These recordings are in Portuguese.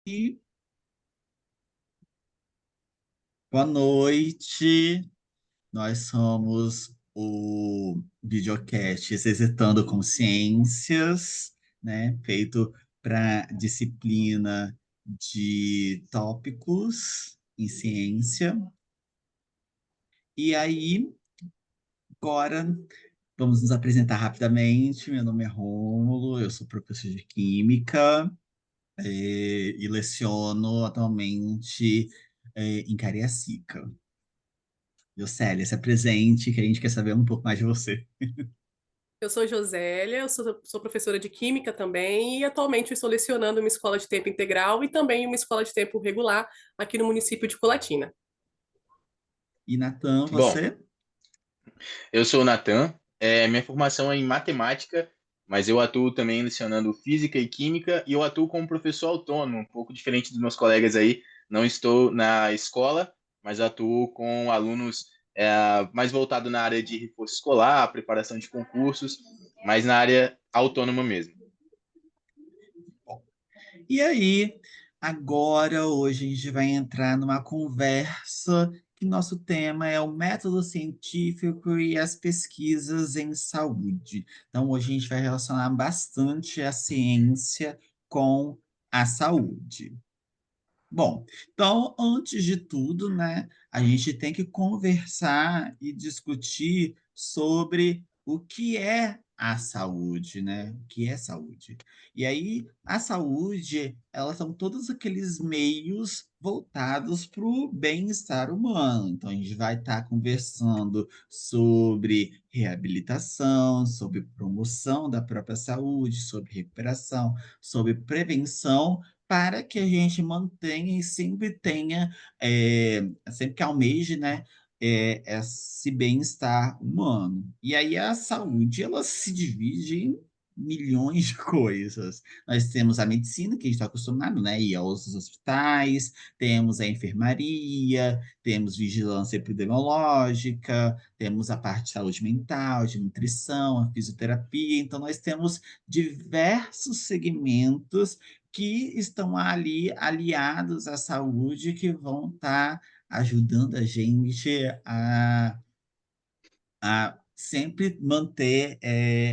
E boa noite, nós somos o videocast Exercitando Consciências, né? Feito para disciplina de tópicos em ciência. E aí, agora, vamos nos apresentar rapidamente. Meu nome é Rômulo, eu sou professor de Química, e leciono atualmente, em Cariacica. Célia, se apresente, que a gente quer saber um pouco mais de você. Eu sou Josélia, eu sou professora de Química também e atualmente eu estou lecionando uma escola de tempo integral e também uma escola de tempo regular aqui no município de Colatina. E Natan, Bom, você? eu sou o Natan, minha formação é em matemática, mas eu atuo também lecionando física e química e eu atuo como professor autônomo, um pouco diferente dos meus colegas aí. Não estou na escola, mas atuo com alunos mais voltado na área de reforço escolar, preparação de concursos, mas na área autônoma mesmo. E aí, agora, hoje, a gente vai entrar numa conversa que nosso tema é o método científico e as pesquisas em saúde. Então, hoje a gente vai relacionar bastante a ciência com a saúde. Bom, então, antes de tudo, né, a gente tem que conversar e discutir sobre o que é a saúde, né? O que é saúde? E aí, a saúde, elas são todos aqueles meios voltados para o bem-estar humano. Então, a gente vai estar conversando sobre reabilitação, sobre promoção da própria saúde, sobre recuperação, sobre prevenção para que a gente mantenha e sempre tenha, sempre que almeje, né, esse bem-estar humano. E aí a saúde, ela se divide em milhões de coisas. Nós temos a medicina, que a gente está acostumado, né, ir aos hospitais, temos a enfermaria, temos vigilância epidemiológica, temos a parte de saúde mental, de nutrição, a fisioterapia. Então, nós temos diversos segmentos que estão ali aliados à saúde, que vão estar ajudando a gente a sempre manter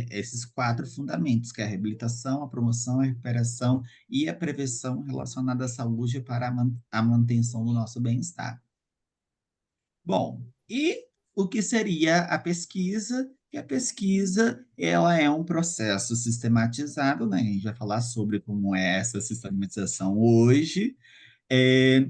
esses quatro fundamentos, que é a reabilitação, a promoção, a recuperação e a prevenção relacionada à saúde para a manutenção do nosso bem-estar. Bom, e o que seria a pesquisa? E a pesquisa, ela é um processo sistematizado, né? A gente vai falar sobre como é essa sistematização hoje.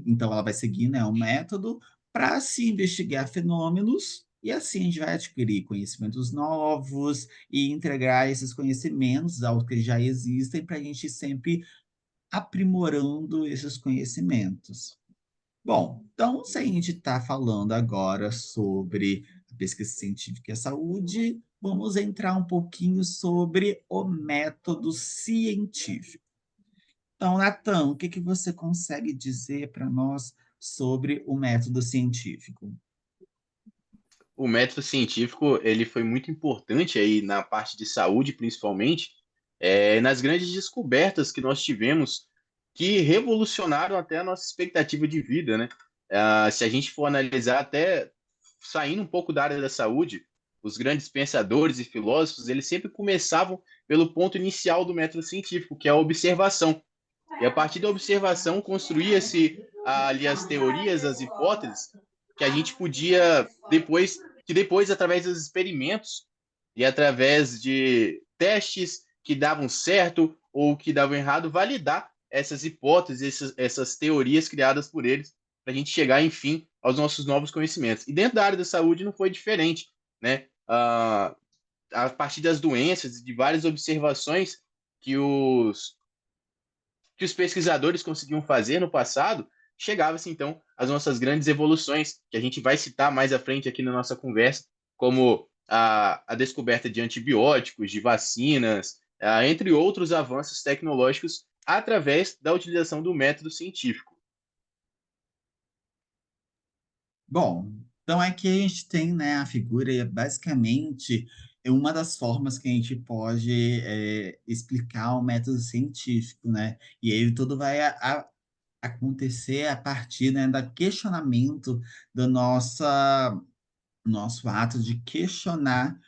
Então, ela vai seguir, né, um método para se investigar fenômenos, e assim a gente vai adquirir conhecimentos novos e entregar esses conhecimentos aos que já existem para a gente sempre aprimorando esses conhecimentos. Bom, então, se a gente está falando agora sobre a pesquisa científica e a saúde, vamos entrar um pouquinho sobre o método científico. Então, Natan, o que que você consegue dizer para nós sobre o método científico? O método científico ele foi muito importante aí na parte de saúde, principalmente, nas grandes descobertas que nós tivemos que revolucionaram até a nossa expectativa de vida, né? Se a gente for analisar até saindo um pouco da área da saúde, os grandes pensadores e filósofos, eles sempre começavam pelo ponto inicial do método científico, que é a observação. E a partir da observação construía-se ali as teorias, as hipóteses, que a gente podia depois, através dos experimentos e através de testes que davam certo ou que davam errado, validar essas hipóteses, essas teorias criadas por eles, para a gente chegar, enfim, aos nossos novos conhecimentos. E dentro da área da saúde não foi diferente, né? A partir das doenças e de várias observações que os pesquisadores conseguiam fazer no passado, chegava-se então às nossas grandes evoluções, que a gente vai citar mais à frente aqui na nossa conversa, como a descoberta de antibióticos, de vacinas, entre outros avanços tecnológicos, através da utilização do método científico. Bom, então aqui a gente tem, né, a figura, e basicamente é uma das formas que a gente pode explicar o método científico, né? E ele todo vai acontecer a partir, né, do questionamento do nosso ato de questionar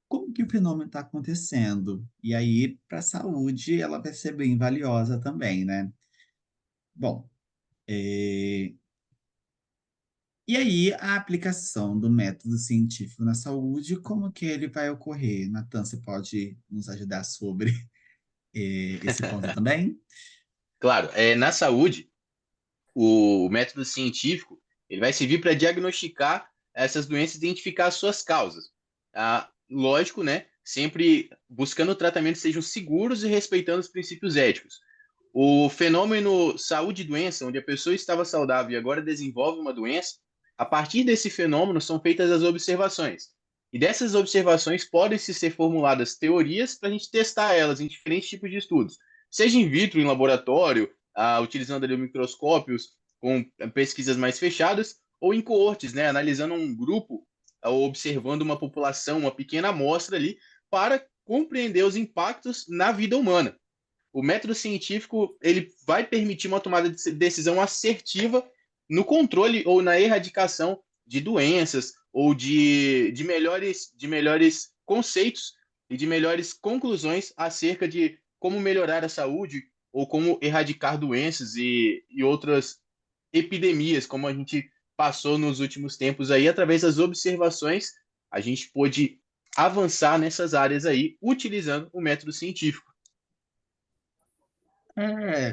como que o fenômeno está acontecendo. E aí, para a saúde, ela vai ser bem valiosa também, né? Bom, e aí a aplicação do método científico na saúde, como que ele vai ocorrer? Natan, você pode nos ajudar sobre esse ponto também? Claro, na saúde, o método científico ele vai servir para diagnosticar essas doenças e identificar as suas causas. Lógico, né? Sempre buscando tratamentos que sejam seguros e respeitando os princípios éticos. O fenômeno saúde e doença, onde a pessoa estava saudável e agora desenvolve uma doença, a partir desse fenômeno são feitas as observações. E dessas observações podem-se ser formuladas teorias para a gente testar elas em diferentes tipos de estudos, seja in vitro, em laboratório, utilizando ali microscópios, com pesquisas mais fechadas, ou em coortes, né, analisando um grupo ou observando uma população, uma pequena amostra ali, para compreender os impactos na vida humana. O método científico ele vai permitir uma tomada de decisão assertiva no controle ou na erradicação de doenças ou de melhores conceitos e de melhores conclusões acerca de como melhorar a saúde ou como erradicar doenças e outras epidemias, como a gente passou nos últimos tempos aí, através das observações, a gente pôde avançar nessas áreas aí, utilizando o método científico.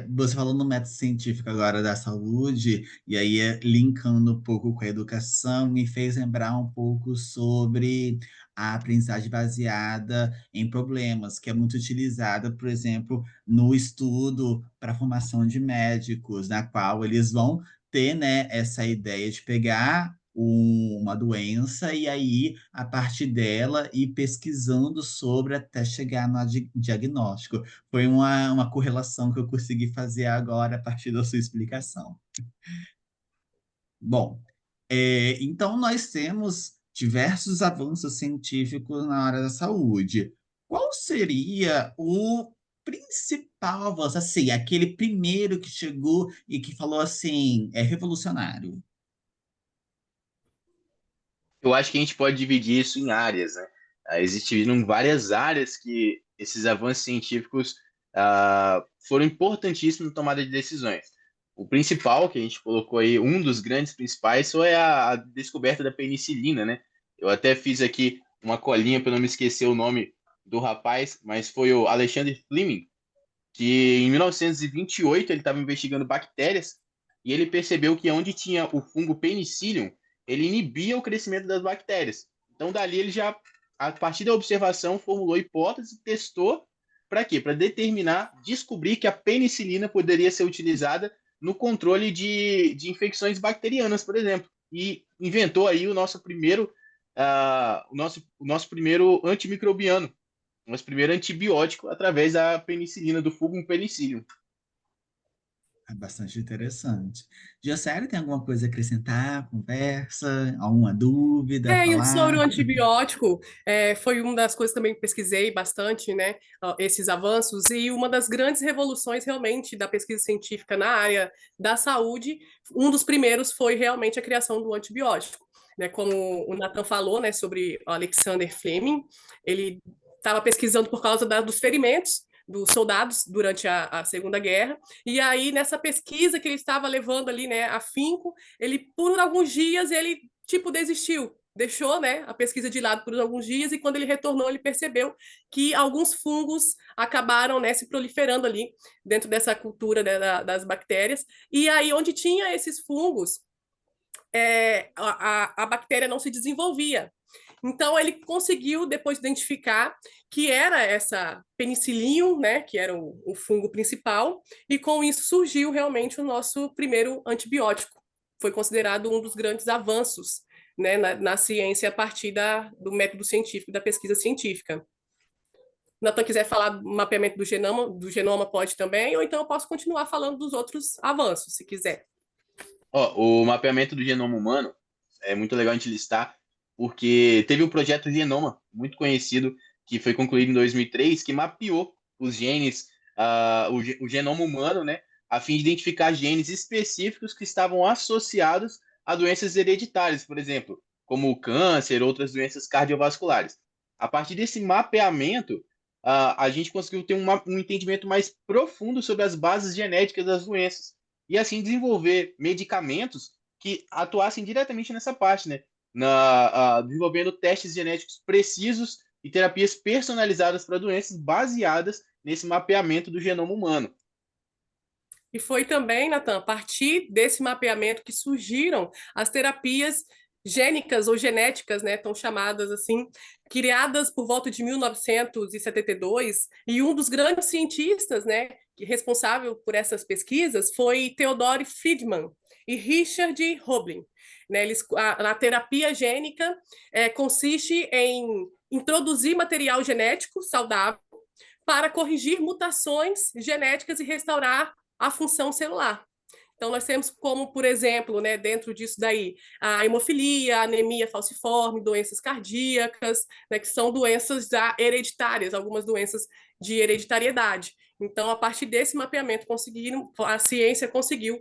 Você falou no método científico agora da saúde, e aí linkando um pouco com a educação, me fez lembrar um pouco sobre a aprendizagem baseada em problemas, que é muito utilizada, por exemplo, no estudo para a formação de médicos, na qual eles vão ter, né, essa ideia de pegar uma doença e aí, a partir dela, ir pesquisando sobre até chegar no diagnóstico. Foi uma correlação que eu consegui fazer agora a partir da sua explicação. Bom, então nós temos diversos avanços científicos na área da saúde. Qual seria o principal avanço, assim, aquele primeiro que chegou e que falou assim, é revolucionário? Eu acho que a gente pode dividir isso em áreas, né? Existiram várias áreas que esses avanços científicos foram importantíssimos na tomada de decisões. O principal, que a gente colocou aí, um dos grandes principais, foi a descoberta da penicilina, né? Eu até fiz aqui uma colinha para não me esquecer o nome do rapaz, mas foi o Alexander Fleming, que em 1928 ele estava investigando bactérias e ele percebeu que onde tinha o fungo Penicillium, ele inibia o crescimento das bactérias. Então, dali ele já, a partir da observação, formulou hipóteses e testou para quê? Para determinar, descobrir que a penicilina poderia ser utilizada no controle de infecções bacterianas, por exemplo. E inventou aí o nosso primeiro antimicrobiano, nosso primeiro antibiótico através da penicilina, do fungo penicillium. É bastante interessante. Giasélia, tem alguma coisa a acrescentar à conversa? Alguma dúvida a E sobre o falar? antibiótico, foi uma das coisas também que pesquisei bastante, né, esses avanços, e uma das grandes revoluções realmente da pesquisa científica na área da saúde, um dos primeiros foi realmente a criação do antibiótico. Né, como o Nathan falou, né, sobre o Alexander Fleming, ele estava pesquisando por causa dos ferimentos dos soldados durante a Segunda Guerra, e aí nessa pesquisa que ele estava levando ali, né, afinco, ele por alguns dias ele tipo desistiu, deixou, né, a pesquisa de lado por alguns dias e quando ele retornou ele percebeu que alguns fungos acabaram, né, se proliferando ali dentro dessa cultura, né, das bactérias, e aí onde tinha esses fungos, a bactéria não se desenvolvia. Então ele conseguiu depois identificar que era essa penicillium, né, que era o fungo principal, e com isso surgiu realmente o nosso primeiro antibiótico. Foi considerado um dos grandes avanços, né, na ciência a partir do método científico, da pesquisa científica. Nathan quiser falar do mapeamento do genoma pode também, ou então eu posso continuar falando dos outros avanços, se quiser. O mapeamento do genoma humano é muito legal a gente listar, porque teve um projeto Genoma, muito conhecido, que foi concluído em 2003, que mapeou os genes, o genoma humano, né, a fim de identificar genes específicos que estavam associados a doenças hereditárias, por exemplo, como o câncer, outras doenças cardiovasculares. A partir desse mapeamento, a gente conseguiu ter um entendimento mais profundo sobre as bases genéticas das doenças e assim desenvolver medicamentos que atuassem diretamente nessa parte, né? Desenvolvendo testes genéticos precisos e terapias personalizadas para doenças baseadas nesse mapeamento do genoma humano. E foi também, Natan, a partir desse mapeamento que surgiram as terapias gênicas ou genéticas, né, tão chamadas assim, criadas por volta de 1972, e um dos grandes cientistas, né, responsável por essas pesquisas foi Theodore Friedman e Richard Roblin. Né, a terapia gênica consiste em introduzir material genético saudável para corrigir mutações genéticas e restaurar a função celular. Então, nós temos como, por exemplo, né, dentro disso daí, a hemofilia, a anemia falciforme, doenças cardíacas, né, que são doenças hereditárias, algumas doenças de hereditariedade. Então, a partir desse mapeamento, a ciência conseguiu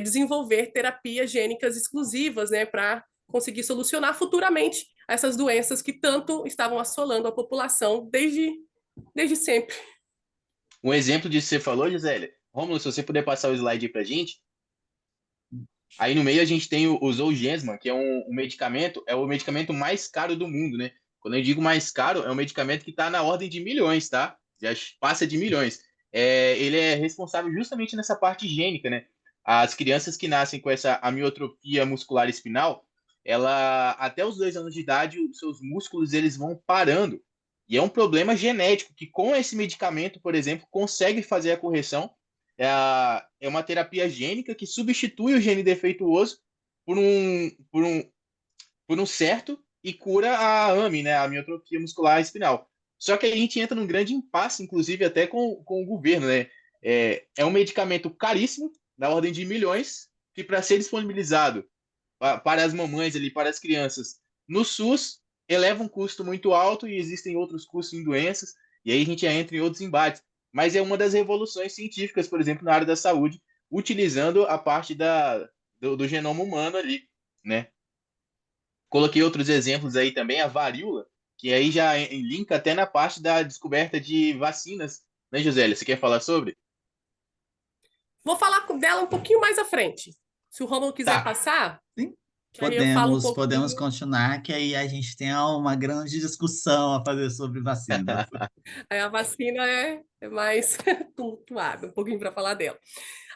desenvolver terapias gênicas exclusivas, né, para conseguir solucionar futuramente essas doenças que tanto estavam assolando a população desde sempre. Um exemplo disso que você falou, Gisele, Rômulo, se você puder passar o slide aí para a gente. Aí no meio a gente tem o Zolgensma, que é um medicamento, é o medicamento mais caro do mundo, né? Quando eu digo mais caro, é um medicamento que está na ordem de milhões, tá? Já passa de milhões. Ele é responsável justamente nessa parte gênica, né? As crianças que nascem com essa amiotrofia muscular espinal, ela até os 2 anos de idade, os seus músculos eles vão parando. E é um problema genético que com esse medicamento, por exemplo, consegue fazer a correção. É uma terapia gênica que substitui o gene defeituoso por um certo e cura a AMI, né, a amiotrofia muscular espinal. Só que aí a gente entra num grande impasse, inclusive até com o governo, né? É um medicamento caríssimo, na ordem de milhões, que para ser disponibilizado para as mamães ali, para as crianças, no SUS, eleva um custo muito alto e existem outros custos em doenças, e aí a gente entra em outros embates. Mas é uma das revoluções científicas, por exemplo, na área da saúde, utilizando a parte do genoma humano ali, né? Coloquei outros exemplos aí também, a varíola, que aí já linka até na parte da descoberta de vacinas, né, Josélia? Você quer falar sobre? Vou falar dela um pouquinho mais à frente. Se o Romulo quiser Tá. passar, Sim, que aí eu falo um podemos pouquinho. continuar, que aí a gente tem uma grande discussão a fazer sobre vacinas. Aí a vacina é mais tumultuada, um pouquinho para falar dela.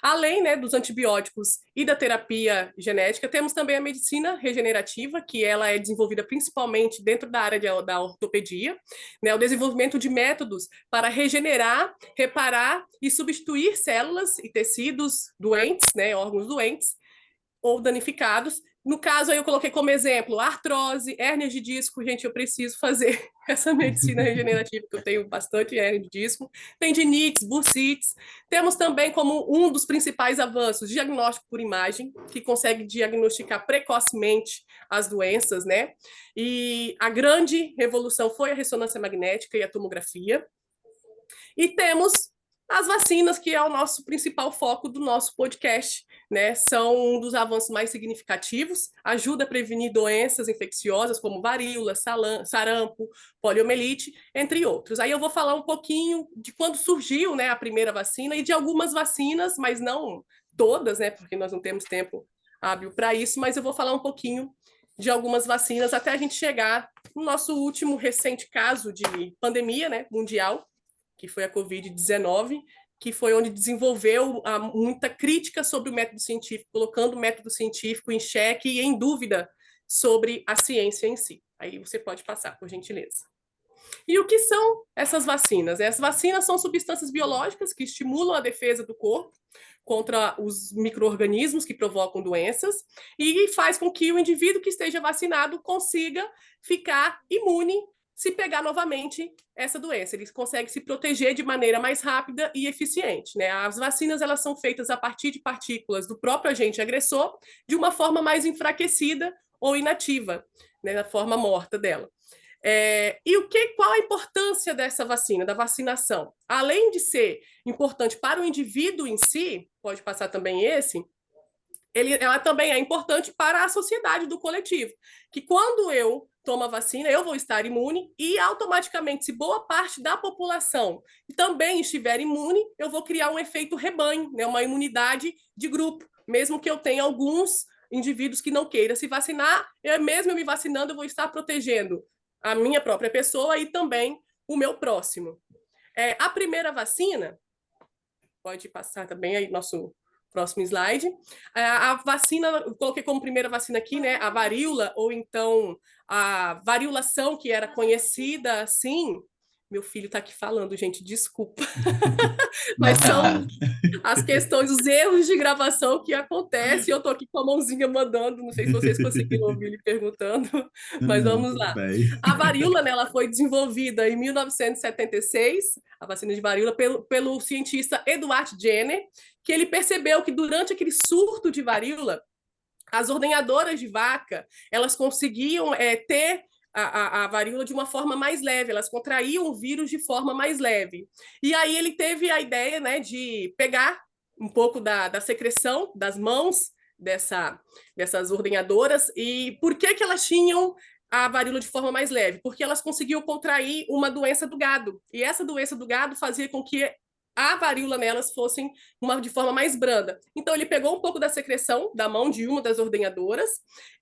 Além, né, dos antibióticos e da terapia genética, temos também a medicina regenerativa, que ela é desenvolvida principalmente dentro da área da ortopedia, né, o desenvolvimento de métodos para regenerar, reparar e substituir células e tecidos doentes, né, órgãos doentes ou danificados. No caso, aí eu coloquei como exemplo artrose, hérnia de disco. Gente, eu preciso fazer essa medicina regenerativa, porque eu tenho bastante hérnia de disco. Tendinites, bursites. Temos também como um dos principais avanços, diagnóstico por imagem, que consegue diagnosticar precocemente as doenças, né? E a grande revolução foi a ressonância magnética e a tomografia. E temos as vacinas, que é o nosso principal foco do nosso podcast, né? São um dos avanços mais significativos, ajuda a prevenir doenças infecciosas como varíola, sarampo, poliomielite, entre outros. Aí eu vou falar um pouquinho de quando surgiu, né, a primeira vacina e de algumas vacinas, mas não todas, né, porque nós não temos tempo hábil para isso, mas eu vou falar um pouquinho de algumas vacinas até a gente chegar no nosso último recente caso de pandemia, né, mundial, que foi a Covid-19, que foi onde desenvolveu muita crítica sobre o método científico, colocando o método científico em xeque e em dúvida sobre a ciência em si. Aí você pode passar, por gentileza. E o que são essas vacinas? As vacinas são substâncias biológicas que estimulam a defesa do corpo contra os micro-organismos que provocam doenças e faz com que o indivíduo que esteja vacinado consiga ficar imune se pegar novamente essa doença. Ele consegue se proteger de maneira mais rápida e eficiente, né? As vacinas, elas são feitas a partir de partículas do próprio agente agressor de uma forma mais enfraquecida ou inativa, né? Na forma morta dela. Qual a importância dessa vacina, da vacinação? Além de ser importante para o indivíduo em si, pode passar também ela também é importante para a sociedade do coletivo, que quando eu tomo a vacina, eu vou estar imune e automaticamente, se boa parte da população também estiver imune, eu vou criar um efeito rebanho, né, uma imunidade de grupo, mesmo que eu tenha alguns indivíduos que não queiram se vacinar, mesmo eu me vacinando, eu vou estar protegendo a minha própria pessoa e também o meu próximo. A primeira vacina, pode passar também aí nosso próximo slide. A vacina, eu coloquei como primeira vacina aqui, né? A varíola, ou então a variolação, que era conhecida assim. Meu filho está aqui falando, gente, desculpa. Mas são Normal. as questões, os erros de gravação que acontecem. Eu estou aqui com a mãozinha mandando, não sei se vocês conseguiram ouvir ele perguntando, mas Não, vamos tudo lá. bem. A varíola, né, ela foi desenvolvida em 1976, a vacina de varíola, pelo cientista Edward Jenner, que ele percebeu que durante aquele surto de varíola, as ordenhadoras de vaca, elas conseguiam ter a varíola de uma forma mais leve, elas contraíam o vírus de forma mais leve. E aí ele teve a ideia, né, de pegar um pouco da secreção das mãos dessas ordenhadoras. E por que elas tinham a varíola de forma mais leve? Porque elas conseguiam contrair uma doença do gado. E essa doença do gado fazia com que a varíola nelas fossem de forma mais branda. Então, ele pegou um pouco da secreção da mão de uma das ordenhadoras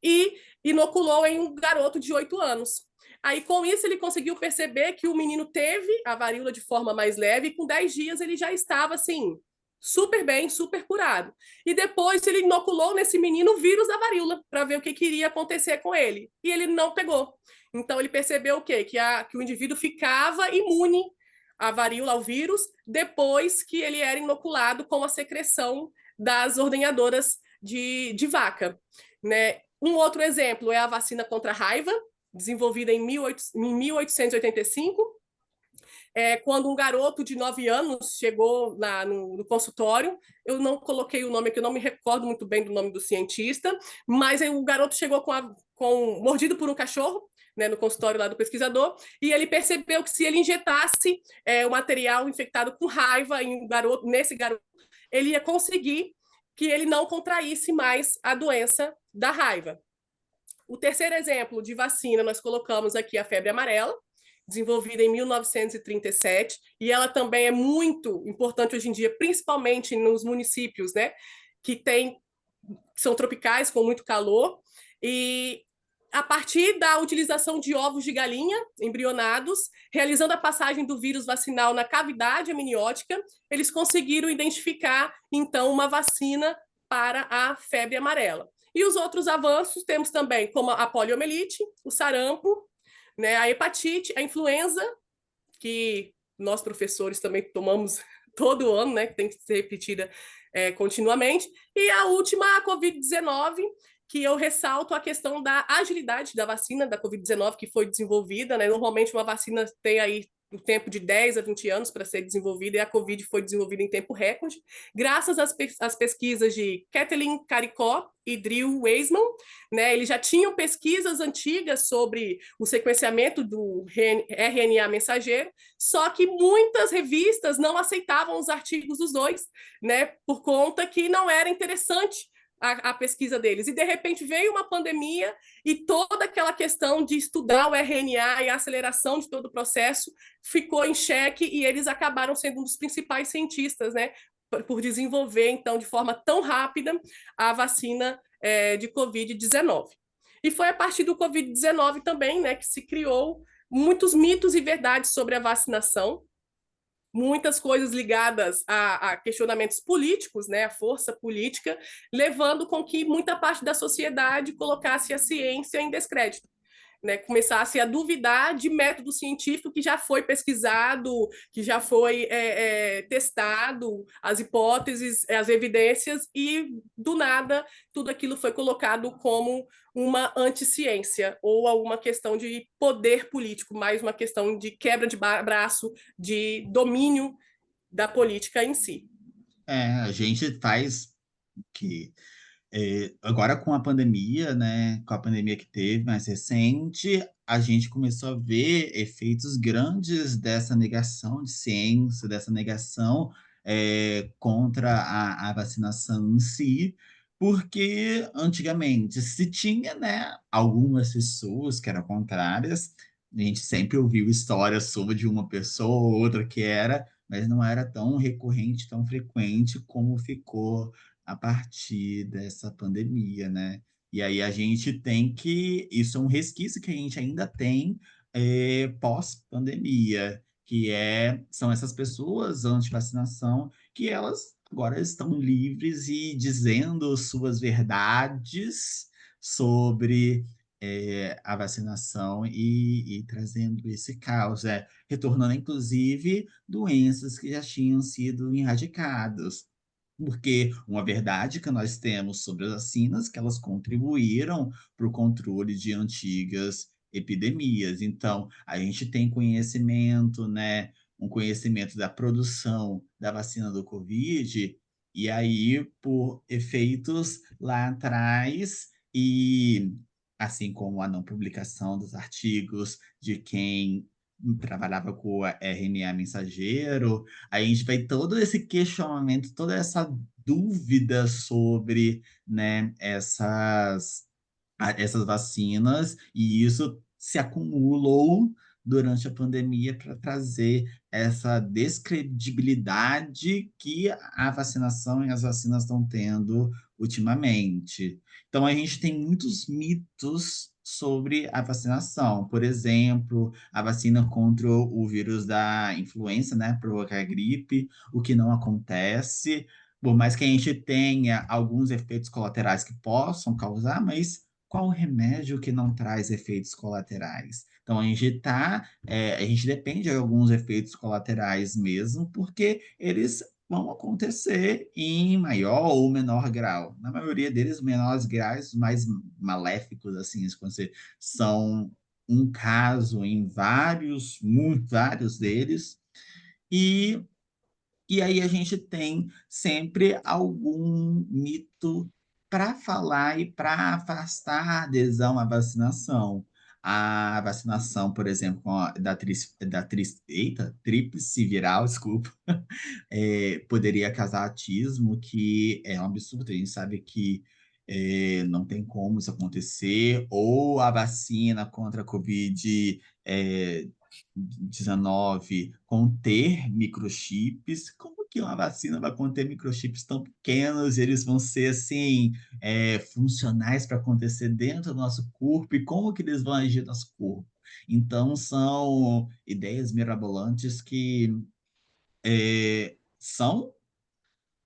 e inoculou em um garoto de 8 anos. Aí, com isso, ele conseguiu perceber que o menino teve a varíola de forma mais leve e com 10 dias ele já estava, assim, super bem, super curado. E depois ele inoculou nesse menino o vírus da varíola para ver o que iria acontecer com ele. E ele não pegou. Então, ele percebeu o quê? Que o indivíduo ficava imune a varíola, ao vírus, depois que ele era inoculado com a secreção das ordenhadoras de vaca. Né? Um outro exemplo é a vacina contra a raiva, desenvolvida em 1885, quando um garoto de 9 anos chegou no consultório. Eu não coloquei o nome, que eu não me recordo muito bem do nome do cientista, mas o garoto chegou mordido por um cachorro, né, no consultório lá do pesquisador, e ele percebeu que se ele injetasse o material infectado com raiva nesse garoto, ele ia conseguir que ele não contraísse mais a doença da raiva. O terceiro exemplo de vacina, nós colocamos aqui a febre amarela, desenvolvida em 1937, e ela também é muito importante hoje em dia, principalmente nos municípios, né, que são tropicais, com muito calor, e a partir da utilização de ovos de galinha embrionados, realizando a passagem do vírus vacinal na cavidade amniótica, eles conseguiram identificar, então, uma vacina para a febre amarela. E os outros avanços temos também, como a poliomielite, o sarampo, né, a hepatite, a influenza, que nós professores também tomamos todo ano, né, que tem que ser repetida continuamente, e a última, a Covid-19, que eu ressalto a questão da agilidade da vacina da Covid-19 que foi desenvolvida, né? Normalmente uma vacina tem aí o tempo de 10 a 20 anos para ser desenvolvida, e a Covid foi desenvolvida em tempo recorde, graças às pesquisas de Kathleen Caricó e Drew Weissman, né? Eles já tinham pesquisas antigas sobre o sequenciamento do RNA mensageiro, só que muitas revistas não aceitavam os artigos dos dois, né? Por conta que não era interessante a pesquisa deles. E, de repente, veio uma pandemia e toda aquela questão de estudar o RNA e a aceleração de todo o processo ficou em xeque, e eles acabaram sendo um dos principais cientistas, né, por desenvolver, então, de forma tão rápida, a vacina de Covid-19. E foi a partir do Covid-19 também, né, que se criou muitos mitos e verdades sobre a vacinação, muitas coisas ligadas a questionamentos políticos, né, a força política, levando com que muita parte da sociedade colocasse a ciência em descrédito. Né, começasse a duvidar de método científico que já foi pesquisado, que já foi testado, as hipóteses, as evidências, e do nada tudo aquilo foi colocado como uma anticiência ou alguma questão de poder político, mais uma questão de quebra de braço, de domínio da política em si. A gente faz que agora com a pandemia, né, com a pandemia que teve mais recente, a gente começou a ver efeitos grandes dessa negação de ciência, dessa negação contra a vacinação em si, porque antigamente se tinha, né, algumas pessoas que eram contrárias, a gente sempre ouviu histórias sobre de uma pessoa ou outra que era, mas não era tão recorrente, tão frequente como ficou a partir dessa pandemia, né? E aí a gente tem que, isso é um resquício que a gente ainda tem pós-pandemia, que são essas pessoas anti-vacinação que elas agora estão livres e dizendo suas verdades sobre a vacinação e trazendo esse caos, retornando inclusive doenças que já tinham sido erradicadas. Porque uma verdade que nós temos sobre as vacinas, que elas contribuíram para o controle de antigas epidemias. Então, a gente tem conhecimento, né, um conhecimento da produção da vacina do Covid, e aí, por efeitos lá atrás, e assim como a não publicação dos artigos de quem trabalhava com o RNA mensageiro, a gente vai todo esse questionamento, toda essa dúvida sobre, né, essas vacinas, e isso se acumulou durante a pandemia para trazer essa descredibilidade que a vacinação e as vacinas estão tendo ultimamente. Então, a gente tem muitos mitos sobre a vacinação. Por exemplo, a vacina contra o vírus da influenza, né, provocar gripe, o que não acontece. Por mais que a gente tenha alguns efeitos colaterais que possam causar, mas qual remédio que não traz efeitos colaterais? Então, a gente depende de alguns efeitos colaterais mesmo, porque eles vão acontecer em maior ou menor grau. Na maioria deles, menores graus, mais maléficos, assim, são um caso em vários, muito, vários deles, e e aí a gente tem sempre algum mito para falar e para afastar a adesão à vacinação. A vacinação, por exemplo, tríplice viral, desculpa, poderia causar autismo, que é um absurdo. A gente sabe que não tem como isso acontecer, ou a vacina contra a Covid 19 conter microchips. Como que uma vacina vai conter microchips tão pequenos? Eles vão ser assim funcionais para acontecer dentro do nosso corpo, e como que eles vão agir no nosso corpo? Então são ideias mirabolantes que são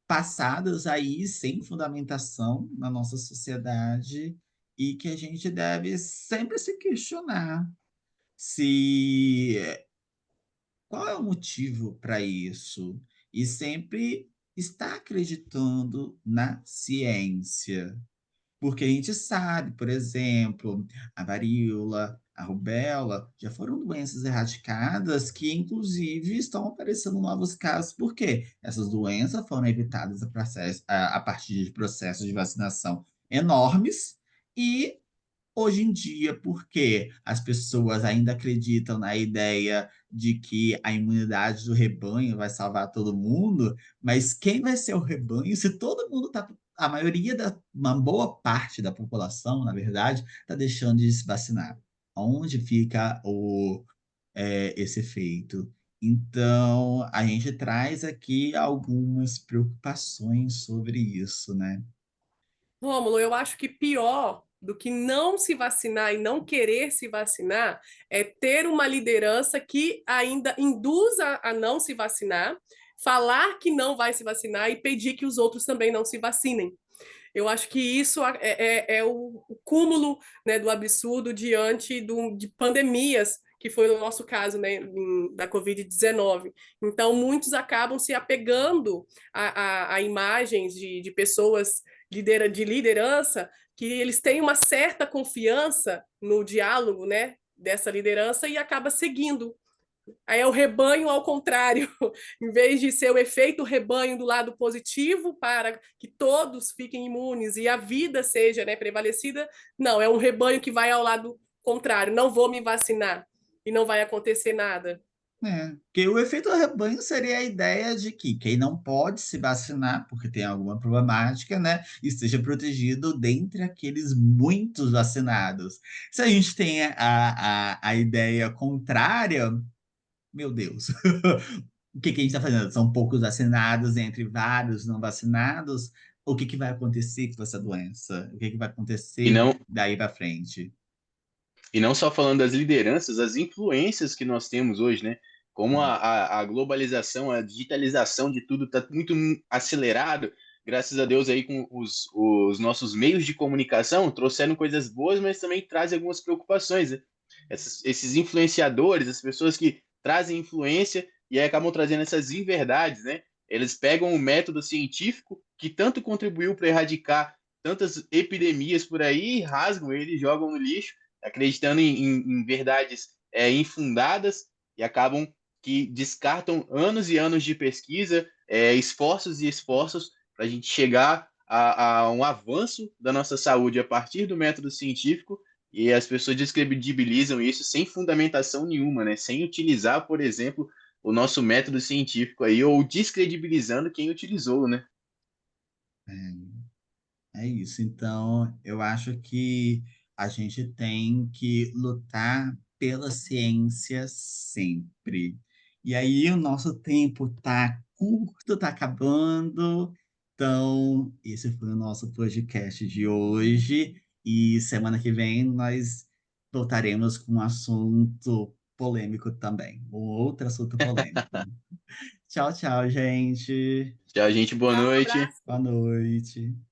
passadas aí sem fundamentação na nossa sociedade, e que a gente deve sempre se questionar se qual é o motivo para isso, e sempre estar acreditando na ciência. Porque a gente sabe, por exemplo, a varíola, a rubéola, já foram doenças erradicadas que, inclusive, estão aparecendo novos casos. Por quê? Essas doenças foram evitadas a partir de processos de vacinação enormes, e hoje em dia, porque as pessoas ainda acreditam na ideia de que a imunidade do rebanho vai salvar todo mundo, mas quem vai ser o rebanho se todo mundo está, a maioria uma boa parte da população, na verdade, está deixando de se vacinar? Onde fica esse efeito? Então, a gente traz aqui algumas preocupações sobre isso, né? Rômulo, eu acho que pior do que não se vacinar e não querer se vacinar é ter uma liderança que ainda induza a não se vacinar, falar que não vai se vacinar e pedir que os outros também não se vacinem. Eu acho que isso é o cúmulo, né, do absurdo diante de pandemias, que foi o nosso caso, né, da Covid-19. Então, muitos acabam se apegando a imagens de pessoas de liderança, que eles têm uma certa confiança no diálogo, né, dessa liderança, e acaba seguindo. Aí é o rebanho ao contrário, em vez de ser o efeito rebanho do lado positivo para que todos fiquem imunes e a vida seja, né, prevalecida, não, é um rebanho que vai ao lado contrário, não vou me vacinar e não vai acontecer nada. Porque o efeito rebanho seria a ideia de que quem não pode se vacinar, porque tem alguma problemática, né, esteja protegido dentre aqueles muitos vacinados. Se a gente tem a ideia contrária, meu Deus, o que que a gente está fazendo? São poucos vacinados entre vários não vacinados? O que que vai acontecer com essa doença? O que que vai E acontecer não, daí para frente? e não só falando das lideranças, as influências que nós temos hoje, né? Como a globalização, a digitalização de tudo está muito acelerado, graças a Deus aí com os nossos meios de comunicação trouxeram coisas boas, mas também trazem algumas preocupações, né? Esses influenciadores, as pessoas que trazem influência e aí acabam trazendo essas inverdades, né? Eles pegam o método científico que tanto contribuiu para erradicar tantas epidemias por aí e rasgam ele, jogam no lixo acreditando em verdades infundadas e acabam que descartam anos e anos de pesquisa, esforços e esforços para a gente chegar a um avanço da nossa saúde a partir do método científico e as pessoas descredibilizam isso sem fundamentação nenhuma, né? Sem utilizar, por exemplo, o nosso método científico aí ou descredibilizando quem utilizou, né? É isso. Então, eu acho que a gente tem que lutar pela ciência sempre. E aí, o nosso tempo tá curto, tá acabando. Então, esse foi o nosso podcast de hoje. E semana que vem nós voltaremos com um assunto polêmico também, um outro assunto polêmico. Tchau, tchau, gente. Tchau, gente, boa Tchau, noite. abraço. Boa noite.